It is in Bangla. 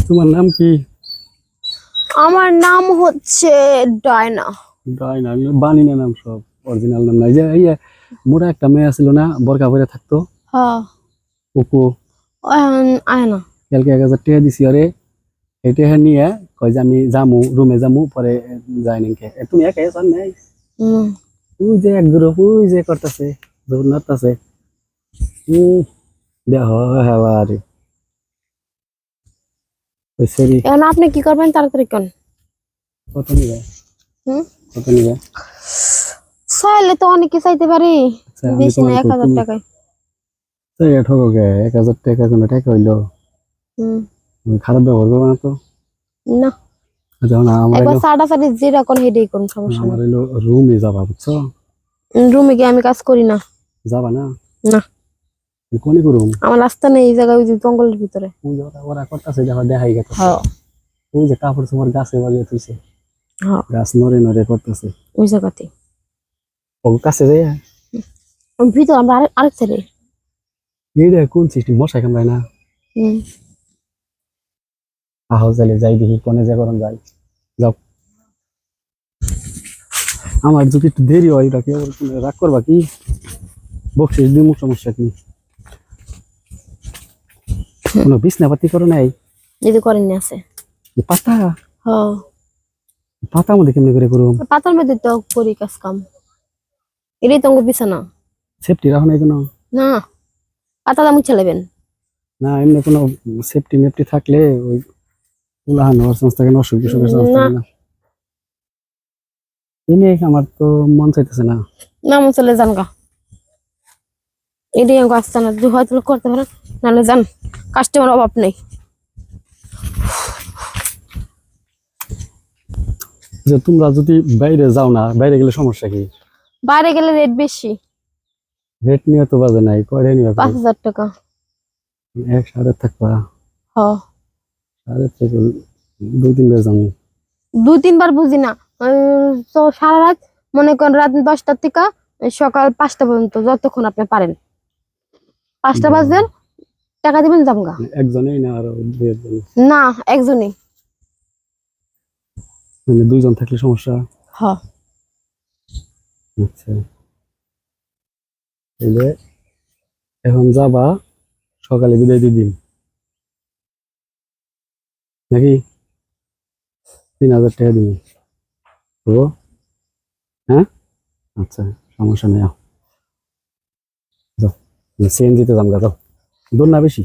তোমার নাম কি? আমার নাম হচ্ছে ডায়না। ডায়না? বানিয়ে নাম সব, অরিজিনাল নাম নাই। যে এই যে মোটা একটা মেয়ে ছিল না, বোরকা পরে থাকতো, হ্যাঁ, অপু, আয়না। কালকে 1000 টাকা দিছি আরে, এটা নিয়ে কয় যে আমি যামু রুমে যামু, পরে যাই নাকি। তুমি একাই আছো নাই? ওই যে এক গ্রুপ ওই যে করতেছে, জগন্নাথ আছে, দেখো হেলারি ওই সেরি। এখন আপনি কি করবেন তাড়াতাড়ি কোন? কত নিবে? হুম, কত নিবে? চাইলে তো অনেকে চাইতে পারি, আচ্ছা, আমি বেশি না, তোমার 1000 তুমি টাকায়। ঠকো কে? 1000 টাকা কোনো টাকা হইলো? হুম, খারাপ ব্যবহার করবো না তো। না, যখন আমার একবার এলো, সাড়াসাড়ি যেটা কোন হেডেই কোন সমস্যা আমার নেই। এলো রুমে যাবা, বুঝছো? রুমে গিয়ে আমি কাজ করি না। যাবা না? না, কোনে করুম? আমার রাস্তা নেই এই জায়গায়, ওই যে জঙ্গলের ভিতরে। ওই যে ওরা করতেছে, দেখো দেখাই গেছে। হ্যাঁ, ওই যে কাপড় চোপড় গাছে বাজিয়ে তুইছে, হ্যাঁ, গাছ নড়ে নড়ে করতেছে। ওই জায়গাতে। ও কাছে যাই, ভিতর আমরা আরেক সাইডে। এইটা কোন সিস্টেম? মশাই কামড়ায় না? হুম, আহ যাইলে যাই দেখি কোনে যে করন যাই। যাও, আমার যদি একটু দেরি হয় ওটা কি আবার রাগ করবা কি? বকশিস দিমু, সমস্যা কি? কোনো বিছনা পাতি করো নাই? যদি করেন আছে। এই পাতা, হ্যাঁ, পাতার মধ্যে কেমনি করে করুম? পাতার মধ্যে তো করি কাজ কাম, এটাই তো বিছানা। সেফটি রাখো নাই কোনো? না, পাতা দাম চালাবেন। না এমনি কোনো সেফটি মেফটি থাকলে ওই উলাহান হওয়ার চান্স থাকে না, অসুখ বিসুখের চান্স না, থাকে না। এমনি আমার তো মন চাইতেছে না। না মন চলে যান গা, এটাই আমাকে আসছে না, যদি হয়তো করতে পারেন, নাহলে যান, কাস্টমার অভাব নেই। যে তোমরা যদি বাইরে যাও না, বাইরে গেলে সমস্যা কি? বাইরে গেলে রেট বেশি। রেট নিয়ে তো বাজে নাই, কয়টা নিবে? 5000 টাকা। এক সাড়ে থাকবা? হ্যাঁ, সাড়ে থেকে 2-3 বার যাবো। 2-3 বার বুঝি না। তো সারা রাত, মনে করেন রাত 10টার থেকে সকাল 5টা পর্যন্ত, যতক্ষণ আপনি পারেন। 5টা বাজবেন, টাকা দিবেন, জামগা। একজনেই না আরো 2 একজন? না, একজনই। মানে 2 জন থাকলে সমস্যা? হ্যাঁ, আচ্ছা, তাহলে এখন যাবা, সকালে বিদায় দিয়ে দিন নাকি? 3000 টাকা দিন, ও হ্যাঁ, আচ্ছা, সমস্যা নেই। যাও, সিএনজিতে যাম গা, যাও। দূর না বেশি?